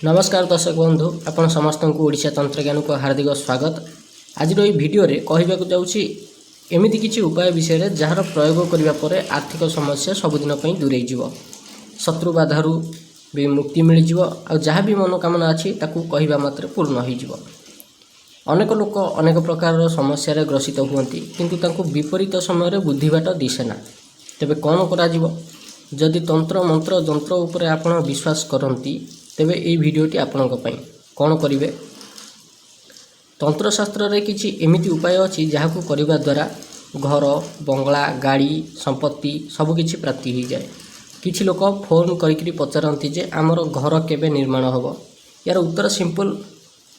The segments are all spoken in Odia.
नमस्कार दर्शक बंधु आपण समस्त को ओडिशा तंत्रज्ञान को हार्दिक स्वागत। आज ये वीडियो रे कहबाक जाउछि एमिति किछि उपाय विषय रे जहार प्रयोग करिवा परे आर्थिक समस्या सबुदिन पई दूरेई जिवो, शत्रु बाधारू भी मुक्ति मिल जिवो आ जहाँ भी मनोकामना अछि ताकू कहबा मात्र पूर्ण होई जिवो। अनेक लोक अनेक प्रकार समस्या रे ग्रसित हुअंती किंतु तांको विपरीत समय रे बुद्धिबाट दिसेना। तेबे कोन करा जिवो? जदि तंत्र मंत्र जंत्र उपरे आपण विश्वास करंती तेबे ए वीडियोटी आपणक पई कोन करिवे। तंत्रशास्त्र रे किछि एमिति उपाय अछि जहाकू करिबा द्वारा घर बंगला गाड़ी संपत्ति सब किछि प्राप्ति हो जाए। किछि लोक फोन करिकरी पचारंती जे आमर घर केबे निर्माण होबो। यार उत्तर सिंपल,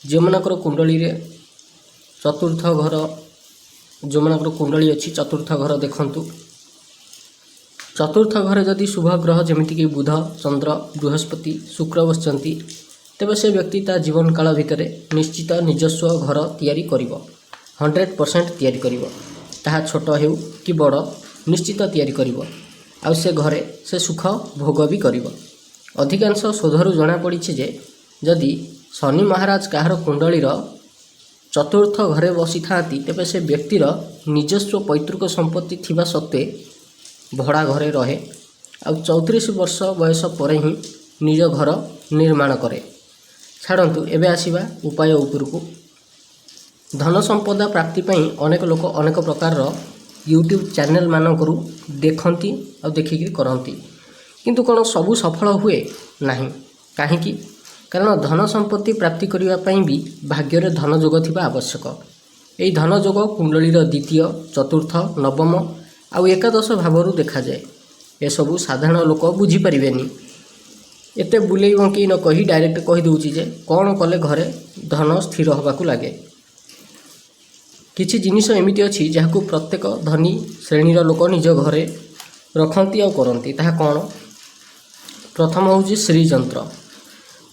जो मनकर कुंडली रे चतुर्थ घर, जो मनकर कुंडली अछि चतुर्थ घर देखंतु। चतुर्थ घर जदि शुभ ग्रह जमिति कि बुध चंद्र बृहस्पति शुक्र बसचंती तेबे से व्यक्ति ता जीवन काल भितर निश्चित निजस्व घर तैयारी करिवो। 100% तैयारी करिवो। ताहा छोट हेउ कि बड़ निश्चित तैयारी करिवो। आ से घरे से सुख भोग भी करिवो। अधिकांश शोधरु जणा पड़िछि जे जदि शनि महाराज काहर कुंडलीर चतुर्थ घरे बसी थांती तेबे से व्यक्तिर निजस्व पैतृक संपत्ति थिबा सत्वे भड़ा घरे रहे आ 34 वर्ष बयस पर ही निज घर निर्माण करे। छाड़ंतु एबे आसीबा उपाय उपरकू। धन संपदा प्राप्ति पई अनेक लोक अनेक प्रकार यूट्यूब चैनल मानकरू देखंती आ देखिकरी करंती किंतु कोन सबु सफल हुए नाही। काहेकि? कारण धन संपत्ति प्राप्ति करिवा पई भी भाग्य रे धन जोग थिबा आवश्यक। एई धन जोग कुंडलीर द्वितीय चतुर्थ नवम आउ एकादश भावरू देखा जाए। ए सबू साधारण लोक बुझी परिबेनी। एते बुलेई बंकी न कही डायरेक्ट कही दूची जे कौन कले घरे धन स्थिर होबाकू लागे। किछि जिनिस एमिति अछि जाहाकू प्रत्येक धनी श्रेणीर लोक निज घरे रखंती आ करंती। ताहा कौन? प्रथम होउची श्रीजंत्र।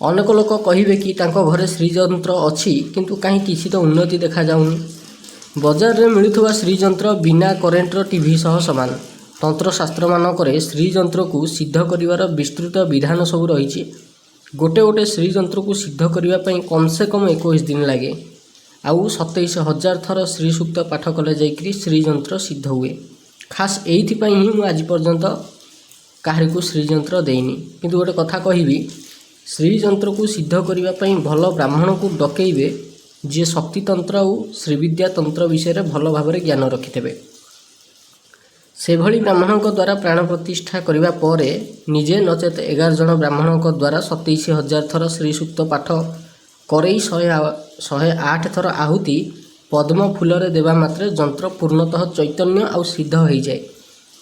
अनेक लोक कहिबे कि तांको घरे श्रीजंत्र अछि किंतु काहे किछि तो उन्नति देखा जाउनी। बजार रे मिलुथुवा श्रीजंत्र बिना करेंटर टीवी सह समान। तंत्रशास्त्र मानकरे श्रीजंत्र को सिद्ध करिवार विस्तृत विधान सब रही। गोटे गोटे श्रीजंत्र को सिद्ध करिवा पई कम से कम 21 दिन लगे। आउ 27,000 थर श्री सूक्त पाठ कले जाइकरी श्रीजंत्र सिद्ध हुए। खास एइथि पई ही मु आज पर्यंत काहरी को श्रीजंत्र देइनी। किंतु गोटे कथा कहिबी, श्रीजंत्र को सिद्ध करिवा पई भल ब्राह्मण को डकेइबे जे शक्ति तंत्र और श्रीविद्या तंत्र विषय भल भाव ज्ञान रखिथे। से भली ब्राह्मण द्वारा प्राण प्रतिष्ठा करने पर निजे नचेत 11 जन ब्राह्मण द्वारा 27,000 थर श्रीसूक्त पाठ करई 108 थर आहुति पद्म फूल देवा मात्रे जंत्र पूर्णतः चैतन्य आउ सिद्ध हो जाए।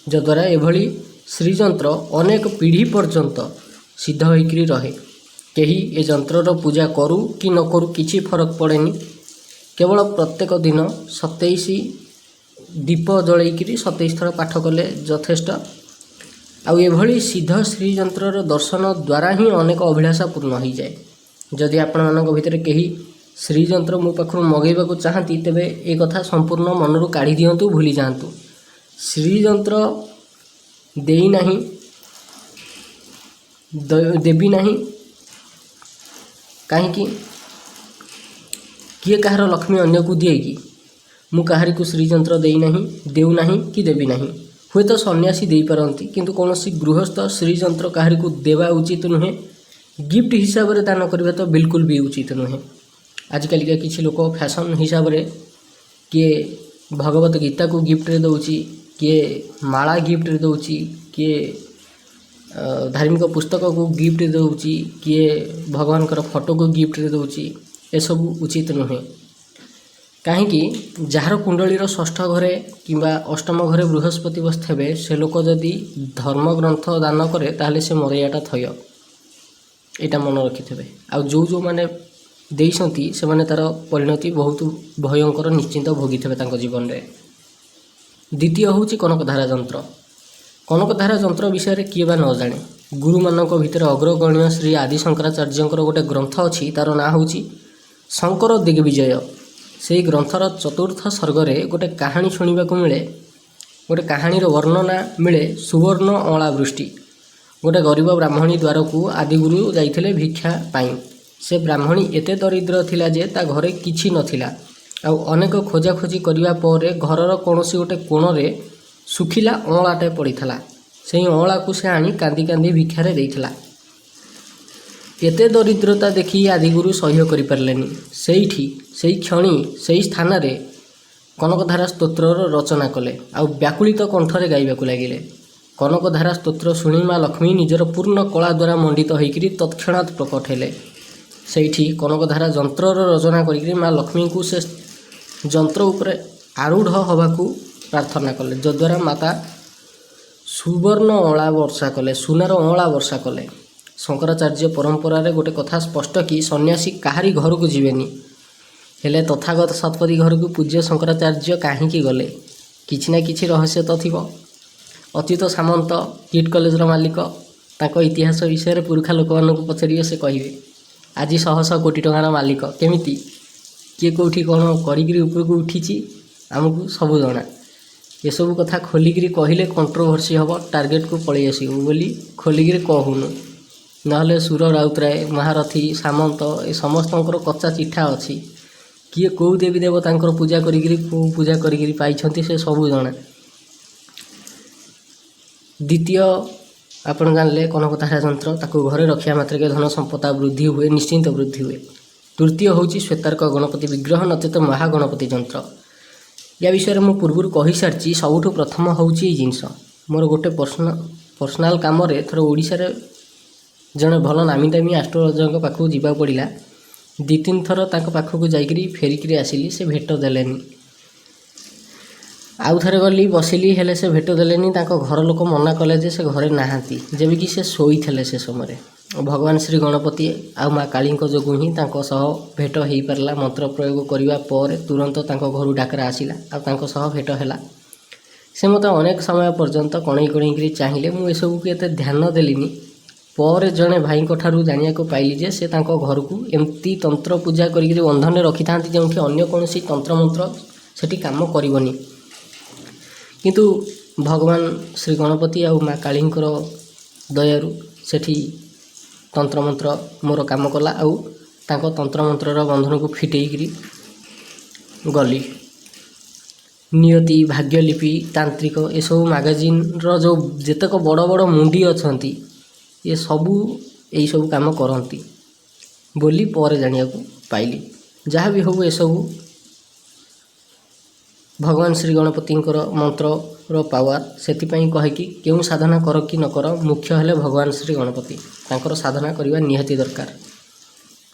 जद्वारा एभली श्रीजंत्र अनेक पीढ़ी पर्यंत सिद्ध होइकरी रहे। केही ए जंत्रर पूजा करू कि न करू किछि फरक पड़ेनी। केवल प्रत्येक दिन 27 दीप जलैकरी 27 थर पाठ कले यथेष्ट। आउ एभली सिद्ध श्रीजंत्रर दर्शन द्वारा ही अनेक अभिलाषा पूर्ण हो जाए। जदि आपण मानक भितर केही श्रीजंत्र मो पाखरु मगैबाकू चाहती तेबे ए कथा संपूर्ण मनरू काढ़ी दियंतु, भूली जातु। श्रीजंत्र देई नाही देवी नाही। कहीं किए कहार लक्ष्मी अन्य को दिए कि मु कहारी को श्रीजंत्र देई नहीं, देउ नहीं कि देवी नहीं। हुए तो सन्यासी दे पारती किंतु कौनसी गृहस्थ श्रीजंत्र कहारी को देवा उचित नुहे। गिफ्ट हिसाब रे दान करबा तो बिल्कुल भी उचित नुहे। आजिकल का किसी लोक फैशन हिसाब रे किए भगवत गीता को गिफ्ट रे दउची, किए माला गिफ्ट रे दउची, किए धार्मिक पुस्तक को गिफ्ट दउची, किए भगवान फोटो को गिफ्ट दउची। ए सब उचित नुहे। कहीं जार कुंडलीर षष्ठ घरे किंबा अष्टम घरे बृहस्पति बसथे से लोक जदि धर्म ग्रंथ दान करे ताहले से मरैयाटा थय। एटा मन रखिथे। आ जो जो माने देइसंती से माने तार परिणति बहुत भयंकर निश्चिंत भोगिथे तांको जीवन रे। द्वितीय होउची कनकधारा जंत्र। कनकधारा जंत्र विषय रे किए बा न जाने। गुरु मानक भितर अग्रगण्य श्री आदि शंकराचार्य गोटे ग्रंथ अच्छी, तार ना हूँ शंकर दिग्विजय। से ग्रंथर चतुर्थ सर्गरे गोटे कहानी शुणा मिले। गोटे कहानीर वर्णना मिले सुवर्ण अँला वृष्टि। गोटे गरीब ब्राह्मणी द्वार को आदिगुरु जाइथिले भिक्षा पाई। ସେ ବ୍ରାହ୍ମଣୀ ଏତେ ଦରିଦ୍ର ଥିଲା ଯେ ତା ଘରେ କିଛି ନଥିଲା। ଆଉ ଅନେକ ଖୋଜାଖୋଜି କରିବା ପରେ ଘରର କୌଣସି ଗୋଟେ କୋଣରେ ଶୁଖିଲା ଅଁଳାଟେ ପଡ଼ିଥିଲା। ସେହି ଅଁଳାକୁ ସେ ଆଣି କାନ୍ଦି କାନ୍ଦି ଭିକ୍ଷାରେ ଦେଇଥିଲା। ଏତେ ଦରିଦ୍ରତା ଦେଖି ଆଦିଗୁରୁ ସହ୍ୟ କରିପାରିଲେନି। ସେଇ କ୍ଷଣି ସେହି ସ୍ଥାନରେ କନକଧାରା ସ୍ତୋତ୍ରର ରଚନା କଲେ ଆଉ ବ୍ୟାକୁଳିତ କଣ୍ଠରେ ଗାଇବାକୁ ଲାଗିଲେ। କନକଧାରା ସ୍ତୋତ୍ର ଶୁଣି ମା ଲକ୍ଷ୍ମୀ ନିଜର ପୂର୍ଣ୍ଣ କଳା ଦ୍ୱାରା ମଣ୍ଡିତ ହୋଇକରି ତତ୍କ୍ଷଣାତ୍ ପ୍ରକଟ ହେଲେ। ସେଇଠି କନକଧାରା ଯନ୍ତ୍ରର ରଚନା କରିକିରି ମା ଲକ୍ଷ୍ମୀଙ୍କୁ ସେ ଯନ୍ତ୍ର ଉପରେ ଆରୂଢ଼ ହେବାକୁ ପ୍ରାର୍ଥନା କଲେ, ଯଦ୍ୱାରା ମାତା ସୁବର୍ଣ୍ଣ ଅଁଳା ବର୍ଷା କଲେ, ସୁନାର ଅଁଳା ବର୍ଷା କଲେ। ଶଙ୍କରାଚାର୍ଯ୍ୟ ପରମ୍ପରାରେ ଗୋଟେ କଥା ସ୍ପଷ୍ଟ କି ସନ୍ନ୍ୟାସୀ କାହାରି ଘରକୁ ଯିବେନି। ହେଲେ ତଥାଗତ ଶତପଥୀ ଘରକୁ ପୂଜ୍ୟ ଶଙ୍କରାଚାର୍ଯ୍ୟ କାହିଁକି ଗଲେ? କିଛି ନା କିଛି ରହସ୍ୟ ତ ଥିବ। ଅଚ୍ୟୁତ ସାମନ୍ତ କିଟ୍ କଲେଜର ମାଲିକ, ତାଙ୍କ ଇତିହାସ ବିଷୟରେ ପୁରୁଖା ଲୋକମାନଙ୍କୁ ପଚାରିବେ, ସେ କହିବେ ଆଜି ଶହ ଶହ କୋଟି ଟଙ୍କାର ମାଲିକ। କେମିତି, କିଏ କେଉଁଠି କ'ଣ କରିକିରି ଉପରକୁ ଉଠିଛି, ଆମକୁ ସବୁ ଜଣା। ଏସବୁ କଥା ଖୋଲିକିରି କହିଲେ କଣ୍ଟ୍ରୋଭର୍ସି ହେବ, ଟାର୍ଗେଟକୁ ପଳେଇ ଆସିବୁ ବୋଲି ଖୋଲିକିରି କହୁନୁ। ନହେଲେ ସୁର ରାଉତରାୟ, ମହାରଥୀ, ସାମନ୍ତ ଏ ସମସ୍ତଙ୍କର କଚା ଚିଠା ଅଛି। କିଏ କେଉଁ ଦେବୀ ଦେବତାଙ୍କର ପୂଜା କରିକିରି କେଉଁ ପୂଜା କରିକିରି ପାଇଛନ୍ତି, ସେ ସବୁ ଜଣା। ଦ୍ୱିତୀୟ, ଆପଣ ଜାଣିଲେ କନକଧାରା ଯନ୍ତ୍ର, ତାକୁ ଘରେ ରଖିବା ମାତ୍ରକେ ଧନ ସମ୍ପଦ ବୃଦ୍ଧି ହୁଏ, ନିଶ୍ଚିନ୍ତ ବୃଦ୍ଧି ହୁଏ। ତୃତୀୟ ହେଉଛି ଶ୍ୱେତାର୍କ ଗଣପତି ବିଗ୍ରହ ନଚେତ ମହାଗଣପତି ଯନ୍ତ୍ର। ୟା ବିଷୟରେ ମୁଁ ପୂର୍ବରୁ କହିସାରିଛି। ସବୁଠୁ ପ୍ରଥମ ହେଉଛି ଏଇ ଜିନିଷ। ମୋର ଗୋଟେ ପର୍ସନାଲ କାମରେ ଥରେ ଓଡ଼ିଶାରେ ଜଣେ ଭଲ ନାମୀ ଦାମୀ ଆଷ୍ଟ୍ରୋଲଜରଙ୍କ ପାଖକୁ ଯିବାକୁ ପଡ଼ିଲା। 2-3 ଥର ତାଙ୍କ ପାଖକୁ ଯାଇକରି ଫେରିକିରି ଆସିଲି, ସେ ଭେଟ ଦେଲେନି। ଆଉ ଥରେ ଗଲି, ବସିଲି, ହେଲେ ସେ ଭେଟ ଦେଲେନି। ତାଙ୍କ ଘର ଲୋକ ମନା କଲେ ଯେ ସେ ଘରେ ନାହାନ୍ତି, ଯେମିକି ସେ ଶୋଇଥିଲେ ସେ ସମୟରେ। ଭଗବାନ ଶ୍ରୀ ଗଣପତି ଆଉ ମା କାଳୀଙ୍କ ଯୋଗୁଁ ହିଁ ତାଙ୍କ ସହ ଭେଟ ହୋଇପାରିଲା। ମନ୍ତ୍ର ପ୍ରୟୋଗ କରିବା ପରେ ତୁରନ୍ତ ତାଙ୍କ ଘରୁ ଡାକରା ଆସିଲା ଆଉ ତାଙ୍କ ସହ ଭେଟ ହେଲା। ସେ ମୋତେ ଅନେକ ସମୟ ପର୍ଯ୍ୟନ୍ତ କଣେଇ କଣେଇକିରି ଚାହିଁଲେ। ମୁଁ ଏସବୁକୁ ଏତେ ଧ୍ୟାନ ଦେଲିନି। ପରେ ଜଣେ ଭାଇଙ୍କ ଠାରୁ ଜାଣିବାକୁ ପାଇଲି ଯେ ସେ ତାଙ୍କ ଘରକୁ ଏମିତି ତନ୍ତ୍ର ପୂଜା କରିକିରି ବନ୍ଧନରେ ରଖିଥାନ୍ତି ଯେଉଁଠି ଅନ୍ୟ କୌଣସି ତନ୍ତ୍ରମନ୍ତ୍ର ସେଠି କାମ କରିବନି। କିନ୍ତୁ ଭଗବାନ ଶ୍ରୀ ଗଣପତି ଆଉ ମା କାଳୀଙ୍କର ଦୟାରୁ ସେଠି ତନ୍ତ୍ରମନ୍ତ୍ର ମୋର କାମ କଲା ଆଉ ତାଙ୍କ ତନ୍ତ୍ରମନ୍ତ୍ରର ବନ୍ଧନକୁ ଫିଟେଇକିରି ଗଲି। ନିୟତି, ଭାଗ୍ୟଲିପି, ତାନ୍ତ୍ରିକ ଏସବୁ ମ୍ୟାଗାଜିନ୍ର ଯେଉଁ ଯେତେକ ବଡ଼ ବଡ଼ ମୁଣ୍ଡି ଅଛନ୍ତି, ଏସବୁ ଏଇସବୁ କାମ କରନ୍ତି ବୋଲି ପରେ ଜାଣିବାକୁ ପାଇଲି। ଯାହା ବି ହଉ, ଏସବୁ ଭଗବାନ ଶ୍ରୀ ଗଣପତିଙ୍କର ମନ୍ତ୍ରର ପାୱାର। ସେଥିପାଇଁ କହେକି କେଉଁ ସାଧନା କର କି ନ କର, ମୁଖ୍ୟ ହେଲେ ଭଗବାନ ଶ୍ରୀ ଗଣପତି। ତାଙ୍କର ସାଧନା କରିବା ନିହାତି ଦରକାର।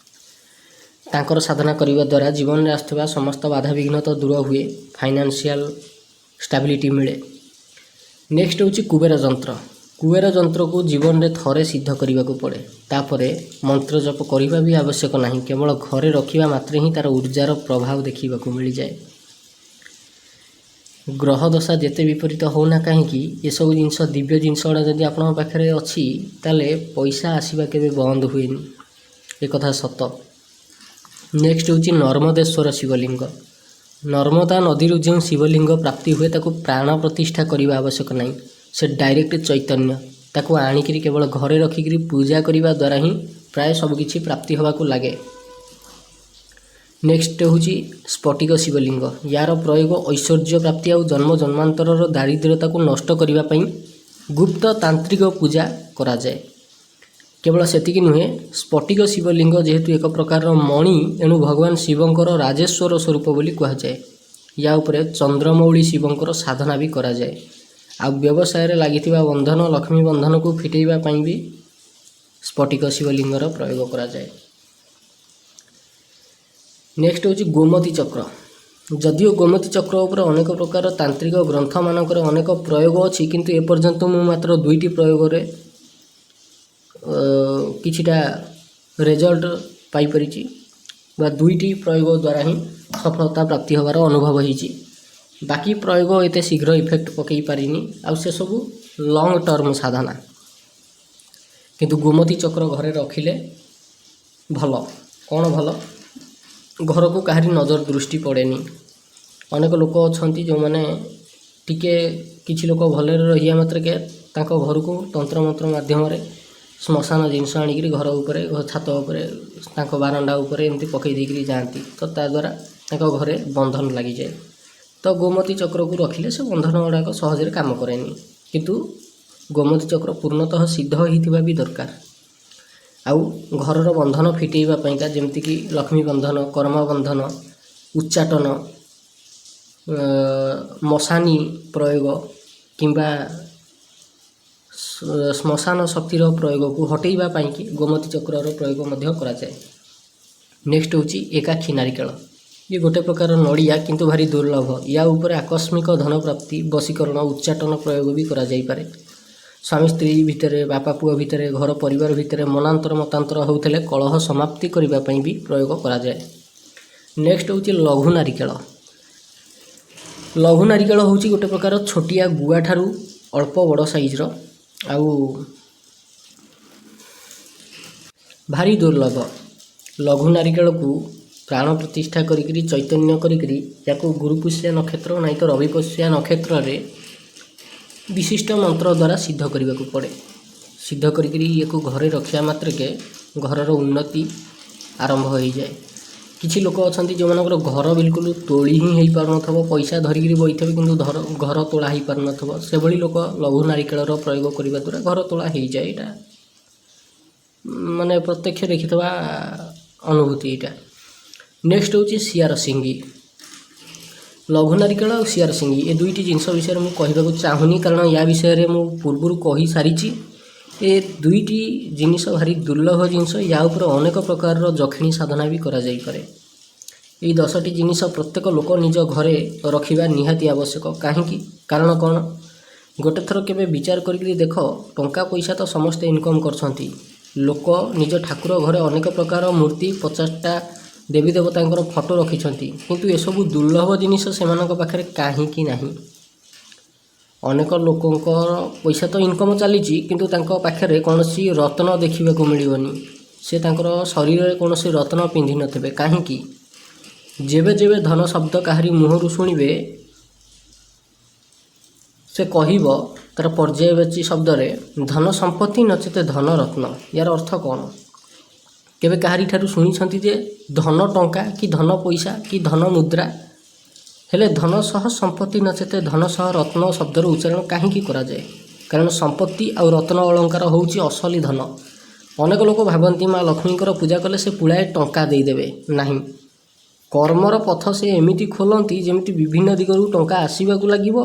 ତାଙ୍କର ସାଧନା କରିବା ଦ୍ୱାରା ଜୀବନରେ ଆସୁଥିବା ସମସ୍ତ ବାଧାବିଘ୍ନ ତ ଦୂର ହୁଏ, ଫାଇନାନ୍ସିଆଲ ଷ୍ଟାବିଲିଟି ମିଳେ। ନେକ୍ସଟ ହେଉଛି କୁବେର ଯନ୍ତ୍ର। କୁବେର ଯନ୍ତ୍ରକୁ ଜୀବନରେ ଥରେ ସିଦ୍ଧ କରିବାକୁ ପଡ଼େ, ତାପରେ ମନ୍ତ୍ର ଜପ କରିବା ବି ଆବଶ୍ୟକ ନାହିଁ। କେବଳ ଘରେ ରଖିବା ମାତ୍ରେ ହିଁ ତା'ର ଉର୍ଜାର ପ୍ରଭାବ ଦେଖିବାକୁ ମିଳିଯାଏ। ଗ୍ରହ ଦଶା ଯେତେ ବିପରୀତ ହେଉନା କାହିଁକି, ଏସବୁ ଜିନିଷ, ଦିବ୍ୟ ଜିନିଷ ଗୁଡ଼ା ଯଦି ଆପଣଙ୍କ ପାଖରେ ଅଛି, ତାହେଲେ ପଇସା ଆସିବା କେବେ ବନ୍ଦ ହୁଏନି। ଏକଥା ସତ। ନେକ୍ସଟ ହେଉଛି ନର୍ମଦେଶ୍ୱର ଶିବଲିଙ୍ଗ। ନର୍ମଦା ନଦୀରୁ ଯେଉଁ ଶିବଲିଙ୍ଗ ପ୍ରାପ୍ତି ହୁଏ, ତାକୁ ପ୍ରାଣ ପ୍ରତିଷ୍ଠା କରିବା ଆବଶ୍ୟକ ନାହିଁ। ସେ ଡାଇରେକ୍ଟ ଚୈତନ୍ୟ। ତାକୁ ଆଣିକିରି କେବଳ ଘରେ ରଖିକିରି ପୂଜା କରିବା ଦ୍ୱାରା ହିଁ ପ୍ରାୟ ସବୁକିଛି ପ୍ରାପ୍ତି ହେବାକୁ ଲାଗେ। ନେକ୍ସଟ ହେଉଛି ସ୍ଫଟିକ ଶିବଲିଙ୍ଗ। ୟାର ପ୍ରୟୋଗ ଐଶ୍ୱର୍ଯ୍ୟ ପ୍ରାପ୍ତି ଆଉ ଜନ୍ମ ଜନ୍ମାନ୍ତରର ଦାରିଦ୍ର୍ୟତାକୁ ନଷ୍ଟ କରିବା ପାଇଁ ଗୁପ୍ତ ତାନ୍ତ୍ରିକ ପୂଜା କରାଯାଏ। କେବଳ ସେତିକି ନୁହେଁ, ସ୍ଫଟିକ ଶିବଲିଙ୍ଗ ଯେହେତୁ ଏକ ପ୍ରକାରର ମଣି, ଏଣୁ ଭଗବାନ ଶିବଙ୍କର ରାଜେଶ୍ୱର ସ୍ୱରୂପ ବୋଲି କୁହାଯାଏ। ୟା ଉପରେ ଚନ୍ଦ୍ରମୌଳି ଶିବଙ୍କର ସାଧନା ବି କରାଯାଏ। ଆଉ ବ୍ୟବସାୟରେ ଲାଗିଥିବା ବନ୍ଧନ, ଲକ୍ଷ୍ମୀ ବନ୍ଧନକୁ ଫିଟେଇବା ପାଇଁ ବି ସ୍ଫଟିକ ଶିବଲିଙ୍ଗର ପ୍ରୟୋଗ କରାଯାଏ। ନେକ୍ସଟ ହେଉଛି ଗୋମତୀ ଚକ୍ର। ଯଦିଓ ଗୋମତୀ ଚକ୍ର ଉପରେ ଅନେକ ପ୍ରକାର ତାନ୍ତ୍ରିକ ଗ୍ରନ୍ଥମାନଙ୍କରେ ଅନେକ ପ୍ରୟୋଗ ଅଛି, କିନ୍ତୁ ଏପର୍ଯ୍ୟନ୍ତ ମୁଁ ମାତ୍ର 2ଟି ପ୍ରୟୋଗରେ କିଛିଟା ରେଜଲ୍ଟ ପାଇପାରିଛି, ବା 2ଟି ପ୍ରୟୋଗ ଦ୍ୱାରା ହିଁ ସଫଳତା ପ୍ରାପ୍ତି ହେବାର ଅନୁଭବ ହୋଇଛି। ବାକି ପ୍ରୟୋଗ ଏତେ ଶୀଘ୍ର ଇଫେକ୍ଟ ପକାଇ ପାରିନି, ଆଉ ସେସବୁ ଲଙ୍ଗ ଟର୍ମ ସାଧନା। କିନ୍ତୁ ଗୋମତୀ ଚକ୍ର ଘରେ ରଖିଲେ ଭଲ। କ'ଣ ଭଲ? ଘରକୁ କାହାରି ନଜର ଦୃଷ୍ଟି ପଡ଼େନି। ଅନେକ ଲୋକ ଅଛନ୍ତି ଯେଉଁମାନେ ଟିକେ କିଛି ଲୋକ ଭଲରେ ରହିବା ମାତ୍ରକେ ତାଙ୍କ ଘରକୁ ତନ୍ତ୍ରମନ୍ତ୍ର ମାଧ୍ୟମରେ ଶ୍ମଶାନ ଜିନିଷ ଆଣିକିରି ଘର ଉପରେ ଛାତ ଉପରେ ତାଙ୍କ ବାରଣ୍ଡା ଉପରେ ଏମିତି ପକାଇ ଦେଇକରି ଯାଆନ୍ତି। ତ ତା ଦ୍ୱାରା ତାଙ୍କ ଘରେ ବନ୍ଧନ ଲାଗିଯାଏ। ତ ଗୋମତୀ ଚକ୍ରକୁ ରଖିଲେ ସେ ବନ୍ଧନ ଗୁଡ଼ାକ ସହଜରେ କାମ କରେନି। କିନ୍ତୁ ଗୋମତୀ ଚକ୍ର ପୂର୍ଣ୍ଣତଃ ସିଦ୍ଧ ହୋଇଥିବା ବି ଦରକାର। ଆଉ ଘରର ବନ୍ଧନ ଫିଟେଇବା ପାଇଁକା ଯେମିତିକି ଲକ୍ଷ୍ମୀ ବନ୍ଧନ, କର୍ମ ବନ୍ଧନ, ଉଚ୍ଚାଟନ, ମଶାନୀ ପ୍ରୟୋଗ କିମ୍ବା ଶ୍ମଶାନ ଶକ୍ତିର ପ୍ରୟୋଗକୁ ହଟେଇବା ପାଇଁକି ଗୋମତୀ ଚକ୍ରର ପ୍ରୟୋଗ ମଧ୍ୟ କରାଯାଏ। ନେକ୍ସଟ ହେଉଛି ଏକାକ୍ଷୀ ନାରିକେଳ। ଇଏ ଗୋଟେ ପ୍ରକାର ନଡ଼ିଆ କିନ୍ତୁ ଭାରି ଦୁର୍ଲଭ। ୟା ଉପରେ ଆକସ୍ମିକ ଧନ ପ୍ରାପ୍ତି, ବଶୀକରଣ, ଉଚ୍ଚାଟନ ପ୍ରୟୋଗ ବି କରାଯାଇପାରେ। ସ୍ୱାମୀ ସ୍ତ୍ରୀ ଭିତରେ, ବାପା ପୁଅ ଭିତରେ, ଘର ପରିବାର ଭିତରେ ମନାନ୍ତର ମତାନ୍ତର ହେଉଥିଲେ କଳହ ସମାପ୍ତି କରିବା ପାଇଁ ବି ପ୍ରୟୋଗ କରାଯାଏ। ନେକ୍ସଟ ହେଉଛି ଲଘୁ ନାରିକେଳ। ଲଘୁ ନାରିକେଳ ହେଉଛି ଗୋଟେ ପ୍ରକାର ଛୋଟିଆ ଗୁଆ ଠାରୁ ଅଳ୍ପ ବଡ଼ ସାଇଜ୍ର ଆଉ ଭାରି ଦୁର୍ଲଭ। ଲଘୁ ନାରିକେଳକୁ ପ୍ରାଣ ପ୍ରତିଷ୍ଠା କରିକିରି ଚୈତନ୍ୟ କରିକିରି ୟାକୁ ଗୁରୁପୁଷ୍ୟା ନକ୍ଷତ୍ର ନାହିଁ ତ ରବିପୁଷ୍ୟା ନକ୍ଷତ୍ରରେ ବିଶିଷ୍ଟ ମନ୍ତ୍ର ଦ୍ୱାରା ସିଦ୍ଧ କରିବାକୁ ପଡ଼େ। ସିଦ୍ଧ କରିକିରି ୟାକୁ ଘରେ ରଖିବା ମାତ୍ରକେ ଘରର ଉନ୍ନତି ଆରମ୍ଭ ହୋଇଯାଏ। କିଛି ଲୋକ ଅଛନ୍ତି ଯେଉଁମାନଙ୍କର ଘର ବିଲକୁଲ ତୋଳି ହିଁ ହେଇପାରୁନଥିବ, ପଇସା ଧରିକିରି ବଇଥିବେ କିନ୍ତୁ ଘର ତୋଳା ହେଇପାରୁନଥିବ, ସେଭଳି ଲୋକ ଲଘୁ ନାରିକେଳର ପ୍ରୟୋଗ କରିବା ଦ୍ୱାରା ଘର ତୋଳା ହେଇଯାଏ। ଏଇଟା ମାନେ ପ୍ରତ୍ୟକ୍ଷ ଦେଖିଥିବା ଅନୁଭୂତି ଏଇଟା। ନେକ୍ସଟ ହେଉଛି ଶିଆର ସିଙ୍ଗି। ଲଘୁ ନାରିକେଳ ଆଉ ଶିଆର ସିଙ୍ଗି ଏ ଦୁଇଟି ଜିନିଷ ବିଷୟରେ ମୁଁ କହିବାକୁ ଚାହୁଁନି, କାରଣ ୟା ବିଷୟରେ ମୁଁ ପୂର୍ବରୁ କହିସାରିଛି। ଏ ଦୁଇଟି ଜିନିଷ ଭାରି ଦୁର୍ଲଭ ଜିନିଷ। ୟା ଉପରେ ଅନେକ ପ୍ରକାରର ଯକ୍ଷିଣୀ ସାଧନା ବି କରାଯାଇପାରେ। ଏହି 10ଟି ଜିନିଷ ପ୍ରତ୍ୟେକ ଲୋକ ନିଜ ଘରେ ରଖିବା ନିହାତି ଆବଶ୍ୟକ। କାହିଁକି? କାରଣ କ'ଣ? ଗୋଟେ ଥର କେବେ ବିଚାର କରିକିରି ଦେଖ, ଟଙ୍କା ପଇସା ତ ସମସ୍ତେ ଇନକମ୍ କରୁଛନ୍ତି। ଲୋକ ନିଜ ଠାକୁର ଘରେ ଅନେକ ପ୍ରକାର ମୂର୍ତ୍ତି, 50ଟା ଦେବୀ ଦେବତାଙ୍କର ଫଟୋ ରଖିଛନ୍ତି, କିନ୍ତୁ ଏସବୁ ଦୁର୍ଲଭ ଜିନିଷ ସେମାନଙ୍କ ପାଖରେ କାହିଁକି ନାହିଁ? ଅନେକ ଲୋକଙ୍କର ପଇସା ତ ଇନକମ୍ ଚାଲିଛି, କିନ୍ତୁ ତାଙ୍କ ପାଖରେ କୌଣସି ରତ୍ନ ଦେଖିବାକୁ ମିଳିବନି। ସେ ତାଙ୍କର ଶରୀରରେ କୌଣସି ରତ୍ନ ପିନ୍ଧିନଥିବେ। କାହିଁକି? ଯେବେ ଯେବେ ଧନ ଶବ୍ଦ କାହାରି ମୁହଁରୁ ଶୁଣିବେ, ସେ କହିବ ତାର ପର୍ଯ୍ୟାୟବାଚୀ ଶବ୍ଦରେ ଧନ ସମ୍ପତ୍ତି ନଚେତ ଧନ ରତ୍ନ। ୟାର ଅର୍ଥ କ'ଣ? କେବେ କାହାରି ଠାରୁ ଶୁଣିଛନ୍ତି ଯେ ଧନ ଟଙ୍କା କି ଧନ ପଇସା କି ଧନ ମୁଦ୍ରା? ହେଲେ ଧନ ସହ ସମ୍ପତ୍ତି ନଚେତ ଧନ ସହ ରତ୍ନ ଶବ୍ଦର ଉଚ୍ଚାରଣ କାହିଁକି କରାଯାଏ? କାରଣ ସମ୍ପତ୍ତି ଆଉ ରତ୍ନ ଅଳଙ୍କାର ହେଉଛି ଅସଲି ଧନ। ଅନେକ ଲୋକ ଭାବନ୍ତି ମା ଲକ୍ଷ୍ମୀଙ୍କର ପୂଜା କଲେ ସେ ପୁଳାଏ ଟଙ୍କା ଦେଇଦେବେ। ନାହିଁ, କର୍ମର ପଥ ସେ ଏମିତି ଖୋଲନ୍ତି ଯେମିତି ବିଭିନ୍ନ ଦିଗରୁ ଟଙ୍କା ଆସିବାକୁ ଲାଗିବ,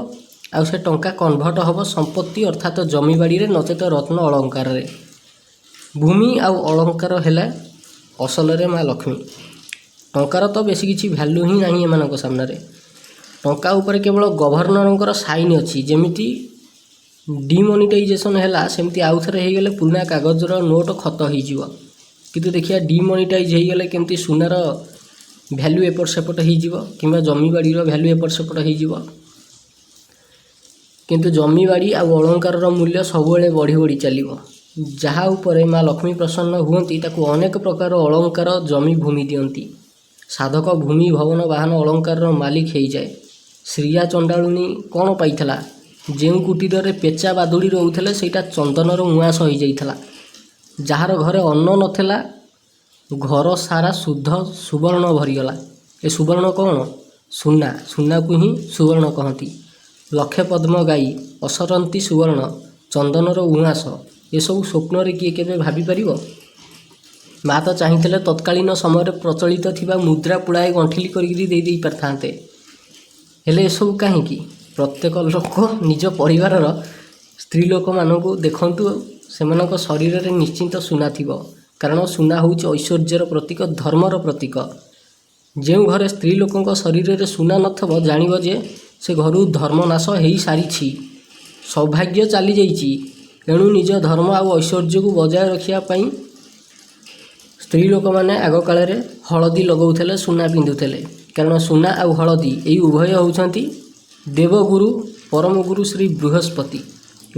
ଆଉ ସେ ଟଙ୍କା କନଭର୍ଟ ହେବ ସମ୍ପତ୍ତି ଅର୍ଥାତ୍ ଜମିବାଡ଼ିରେ ନଚେତ ରତ୍ନ ଅଳଙ୍କାରରେ। ଭୂମି ଆଉ ଅଳଙ୍କାର ହେଲା ଅସଲରେ ମା ଲକ୍ଷ୍ମୀ। ଟଙ୍କାର ତ ବେଶୀ କିଛି ଭ୍ୟାଲ୍ୟୁ ହିଁ ନାହିଁ ଏମାନଙ୍କ ସାମ୍ନାରେ। ଟଙ୍କା ଉପରେ କେବଳ ଗଭର୍ଣ୍ଣରଙ୍କର ସାଇନ୍ ଅଛି। ଯେମିତି ଡିମନିଟାଇଜେସନ୍ ହେଲା, ସେମିତି ଆଉ ଥରେ ହେଇଗଲେ ପୁରୁଣା କାଗଜର ନୋଟ୍ ଖତ ହେଇଯିବ। କିନ୍ତୁ ଦେଖିବା ଡିମନିଟାଇଜ୍ ହେଇଗଲେ କେମିତି ସୁନାର ଭ୍ୟାଲ୍ୟୁ ଏପଟ ସେପଟ ହେଇଯିବ କିମ୍ବା ଜମିବାଡ଼ିର ଭ୍ୟାଲ୍ୟୁ ଏପଟ ସେପଟ ହେଇଯିବ। କିନ୍ତୁ ଜମିବାଡ଼ି ଆଉ ଅଳଙ୍କାରର ମୂଲ୍ୟ ସବୁବେଳେ ବଢ଼ି ବଢ଼ି ଚାଲିବ। ଯାହା ଉପରେ ମା ଲକ୍ଷ୍ମୀ ପ୍ରସନ୍ନ ହୁଅନ୍ତି ତାକୁ ଅନେକ ପ୍ରକାର ଅଳଙ୍କାର, ଜମି, ଭୂମି ଦିଅନ୍ତି। ସାଧକ ଭୂମି, ଭବନ, ବାହନ, ଅଳଙ୍କାରର ମାଲିକ ହେଇଯାଏ। ଶ୍ରୀୟା ଚଣ୍ଡାଳୁଣୀ କ'ଣ ପାଇଥିଲା? ଯେଉଁ କୁଟୀରରେ ପେଚା ବାଦୁଡ଼ି ରହୁଥିଲେ ସେଇଟା ଚନ୍ଦନର ଉଆଁସ ହୋଇଯାଇଥିଲା। ଯାହାର ଘରେ ଅନ୍ନ ନଥିଲା, ଘର ସାରା ଶୁଦ୍ଧ ସୁବର୍ଣ୍ଣ ଭରିଗଲା। ଏ ସୁବର୍ଣ୍ଣ କ'ଣ? ସୁନା। ସୁନାକୁ ହିଁ ସୁବର୍ଣ୍ଣ କହନ୍ତି। ଲକ୍ଷେ ପଦ୍ମ ଗାଇ ଅସରନ୍ତି ସୁବର୍ଣ୍ଣ, ଚନ୍ଦନର ଉଆଁସ। ଏସବୁ ସ୍ୱପ୍ନରେ କିଏ କେବେ ଭାବିପାରିବ? ମା ତ ଚାହିଁଥିଲେ ତତ୍କାଳୀନ ସମୟରେ ପ୍ରଚଳିତ ଥିବା ମୁଦ୍ରା ପୁଳାଏ ଗଣ୍ଠିଲି କରିକିରି ଦେଇ ପାରିଥାନ୍ତେ। ହେଲେ ଏସବୁ କାହିଁକି? ପ୍ରତ୍ୟେକ ଲୋକ ନିଜ ପରିବାରର ସ୍ତ୍ରୀ ଲୋକମାନଙ୍କୁ ଦେଖନ୍ତୁ, ସେମାନଙ୍କ ଶରୀରରେ ନିଶ୍ଚିନ୍ତ ସୁନା ଥିବ। କାରଣ ସୁନା ହେଉଛି ଐଶ୍ୱର୍ଯ୍ୟର ପ୍ରତୀକ, ଧର୍ମର ପ୍ରତୀକ। ଯେଉଁ ଘରେ ସ୍ତ୍ରୀ ଲୋକଙ୍କ ଶରୀରରେ ସୁନା ନଥିବ, ଜାଣିବ ଯେ ସେ ଘରୁ ଧର୍ମ ନାଶ ହେଇସାରିଛି, ସୌଭାଗ୍ୟ ଚାଲିଯାଇଛି। ଏଣୁ ନିଜ ଧର୍ମ ଆଉ ଐଶ୍ୱର୍ଯ୍ୟକୁ ବଜାୟ ରଖିବା ପାଇଁ ସ୍ତ୍ରୀ ଲୋକମାନେ ଆଗକାଳରେ ହଳଦୀ ଲଗାଉଥିଲେ, ସୁନା ପିନ୍ଧୁଥିଲେ। କାରଣ ସୁନା ଆଉ ହଳଦୀ ଏଇ ଉଭୟ ହେଉଛନ୍ତି ଦେବଗୁରୁ, ପରମଗୁରୁ ଶ୍ରୀ ବୃହସ୍ପତି।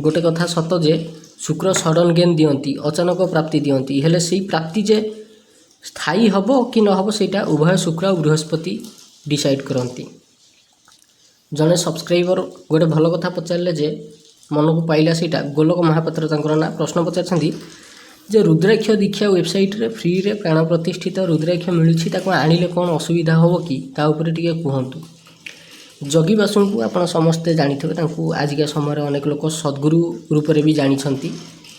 ଗୋଟେ କଥା ସତ ଯେ ଶୁକ୍ର ସଡନ୍ ଗେନ୍ ଦିଅନ୍ତି, ଅଚାନକ ପ୍ରାପ୍ତି ଦିଅନ୍ତି। ହେଲେ ସେଇ ପ୍ରାପ୍ତି ଯେ ସ୍ଥାୟୀ ହେବ କି ନ ହେବ ସେଇଟା ଉଭୟ ଶୁକ୍ର ଆଉ ବୃହସ୍ପତି ଡିସାଇଡ଼୍ କରନ୍ତି। ଜଣେ ସବସ୍କ୍ରାଇବର ଗୋଟେ ଭଲ କଥା ପଚାରିଲେ ଯେ ମନକୁ ପାଇଲା, ସେଇଟା ଗୋଲକ ମହାପାତ୍ର ତାଙ୍କର ନାଁ। ପ୍ରଶ୍ନ ପଚାରିଛନ୍ତି, जे रुद्राक्ष दीक्षा वेबसाइट रे फ्री रे प्राण प्रतिष्ठित रुद्राक्ष मिलुछि ताको आनिले कोन असुविधा होबो कि ता ऊपर टिके कहंतु। जगी बासु को आपण समस्ते जानिथिबे तांकु आजिका समय अनेक लोक सद्गुरु रूप रे भी जानिछंती।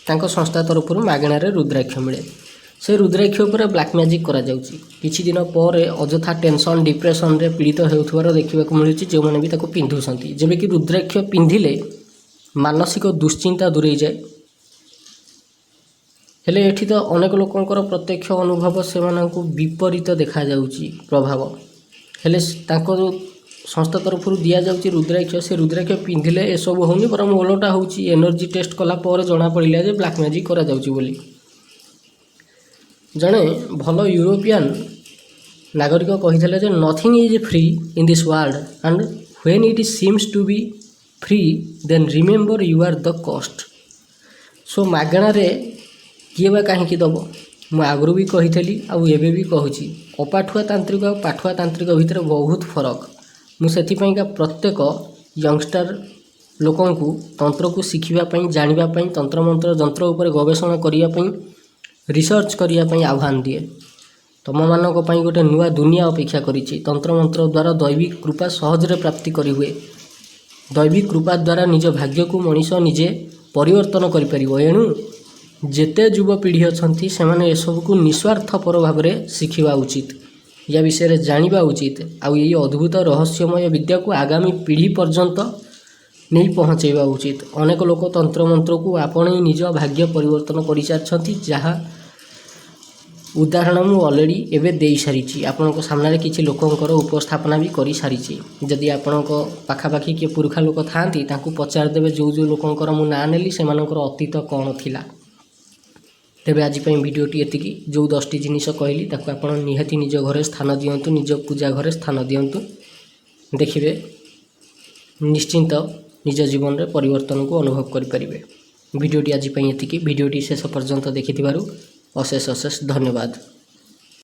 तांको संस्था तरफ मागणा रे रुद्राक्ष मिले। से रुद्राक्ष उपर ब्लैक मैजिक करा जाउची। किछि दिन पर अजथा टेंशन डिप्रेशन रे पीड़ित हेउथवार देखिबाक मिलुछि जे माने भी ताको पिंधुसंती। जेबे कि रुद्राक्ष पिंधिले मानसिक दुश्चिंता दूरे जाए। हेले एठी तो अनेक लोकंकर प्रत्यक्ष अनुभव से मानकु विपरीत देखा जाउची प्रभाव। हेले ताको संस्था तरफ दिया जाउची रुद्राक्ष से रुद्राक्ष पिंधिले ए सब होनी पर ओलटा होउची एनर्जी टेस्ट कला पर जणा पड़िला जे ब्लैक मैजिक करा जाउची बोली। जणे भलो यूरोपियन नागरिक कहिथिले जे nothing is free in this world and when it seems to be free then remember you are the cost. So मागणा रे किए बा कहीं दब मु आगु भी कही आबे भी कहूँ अपाठुआ तांत्रिक और पाठुआ तांत्रिक भितर बहुत फरक। मुझे प्रत्येक यंगस्टर लोकं को तंत्र को शिखापी जानापी तंत्र मंत्र जंत्र उपर गवेषणा करने रिसर्च करने आह्वान दिए। तुम मानक गोटे नुआ दुनिया अपेक्षा करिछि। तंत्र मंत्र द्वारा दैविक कृपा सहजरे प्राप्ति करि हुए। दैविक कृपा द्वारा निज भाग्य को मनीष निजे परिवर्तन करिपरिबो। एणु जेते युवपीढ़ी अच्छी से सब को निस्वार्थपर भाव में शिखा उचित, या विषय जानिबा उचित। आउ यही अद्भुत रहस्यमय विद्या को आगामी पीढ़ी पर्यंत नहीं पहुँचेबा उचित। अनेक लोक तंत्र मंत्र को आपण ही निज भाग्य परिवर्तन कर सारी, जहाँ उदाहरण मु ऑलरेडी एवं दे सारी। आपण सामने किसी लोकंकर उपस्थापना भी कर सारी। जदि आपण पाखापाखि किए पुरखा लोक था पचारदेवे जो जो लोकंकर मु ना नेली से अतीत कौन थिला। तेबे आज भिडियोटी एतिकी। जो 10टी जिनिस कहली ताको आपण निहाती निज घरे स्थान दियंतु, निज पूजा घरे स्थान दियंतु। देखिबे निश्चिंत निज जीवन रे परिवर्तन को अनुभव करिपारिबे। भिडियोटी आज एतिकी। भिडियोटी शेष पर्यंत देखिथिबारु अशेष अशेष धन्यवाद।